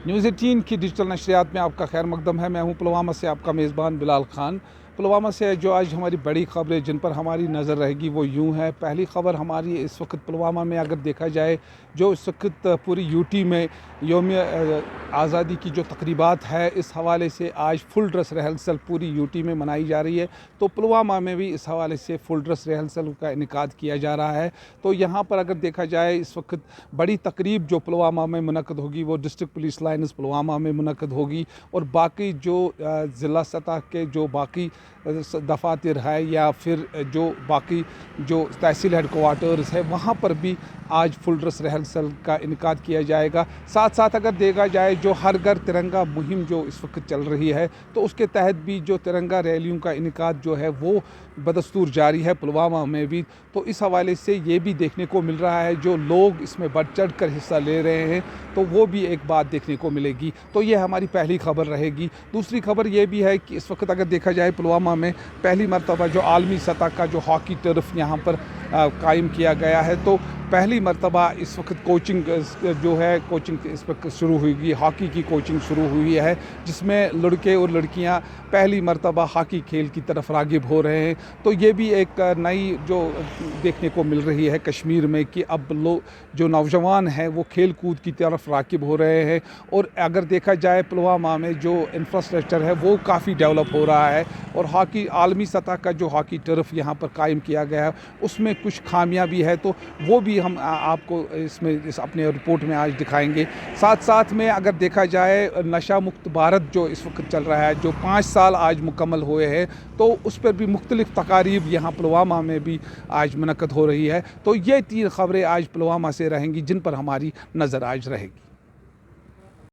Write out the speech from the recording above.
News 18 की digital नशरियात में आपका खैर मकदम है। मैं हूं पुलवामा से आपका मेज़बान बिलाल खान। पुलवामा से जो आज हमारी बड़ी ख़बरें जिन पर हमारी नज़र रहेगी वो यूं है। पहली ख़बर हमारी इस वक्त पुलवामा में अगर देखा जाए, जो इस वक्त पूरी यूटी में योम आज़ादी की जो तकरीबात है, इस हवाले से आज फुल ड्रेस रिहर्सल पूरी यूटी में मनाई जा रही है। तो पुलवामा में भी इस हवाले से फुल ड्रेस रिहर्सल का इनेकाद किया जा रहा है। तो यहाँ पर अगर देखा जाए, इस वक्त बड़ी तकरीब जो पुलवामा में मुनक़द होगी वो डिस्ट्रिक्ट पुलिस लाइन्स पुलवामा में मुनक़द होगी। और बाकी जो ज़िला सतह के जो बाकी दफातर है या फिर जो बाकी जो तहसील हेडक्वार्टर्स है, वहाँ पर भी आज फुल ड्रेस रिहर्सल का इनेकाद किया जाएगा। साथ साथ अगर देखा जाए, जो हर घर तिरंगा मुहिम जो इस वक्त चल रही है, तो उसके तहत भी जो तिरंगा रैलियों का इनेकाद जो है वो बदस्तूर जारी है पुलवामा में भी। तो इस हवाले से ये भी देखने को मिल रहा है, जो लोग इसमें बढ़ चढ़ कर हिस्सा ले रहे हैं, तो वो भी एक बात देखने को मिलेगी। तो ये हमारी पहली खबर रहेगी। दूसरी खबर ये भी है कि इस वक्त अगर देखा जाए, पुलवामा में पहली मरतबा जो आलमी सतह का जो हॉकी टर्फ यहाँ पर कायम किया गया है, तो पहली मरतबा इस वक्त कोचिंग जो है कोचिंग इस वक्त शुरू हुई, हॉकी की कोचिंग शुरू हुई है, जिसमें लड़के और लड़कियां पहली मरतबा हॉकी खेल की तरफ रागिब हो रहे हैं। तो ये भी एक नई जो देखने को मिल रही है कश्मीर में कि अब लोग जो नौजवान हैं वो खेल कूद की तरफ रागिब हो रहे हैं। और अगर देखा जाए, पुलवामा में जो इंफ्रास्ट्रक्चर है वो काफ़ी डेवलप हो रहा है। और हॉकी आलमी सतह का जो हॉकी टर्फ यहाँ पर कायम किया गया है, उसमें कुछ खामियां भी है, तो वो भी हम आपको इस अपने रिपोर्ट में आज दिखाएंगे। साथ साथ में अगर देखा जाए, नशा मुक्त भारत जो इस वक्त चल रहा है, जो 5 साल आज मुकम्मल हुए हैं, तो उस पर भी मुख्तलिफ तकारीब यहाँ पुलवामा में भी आज मुनक़द हो रही है। तो ये 3 खबरें आज पुलवामा से रहेंगी जिन पर हमारी नज़र आज रहेगी।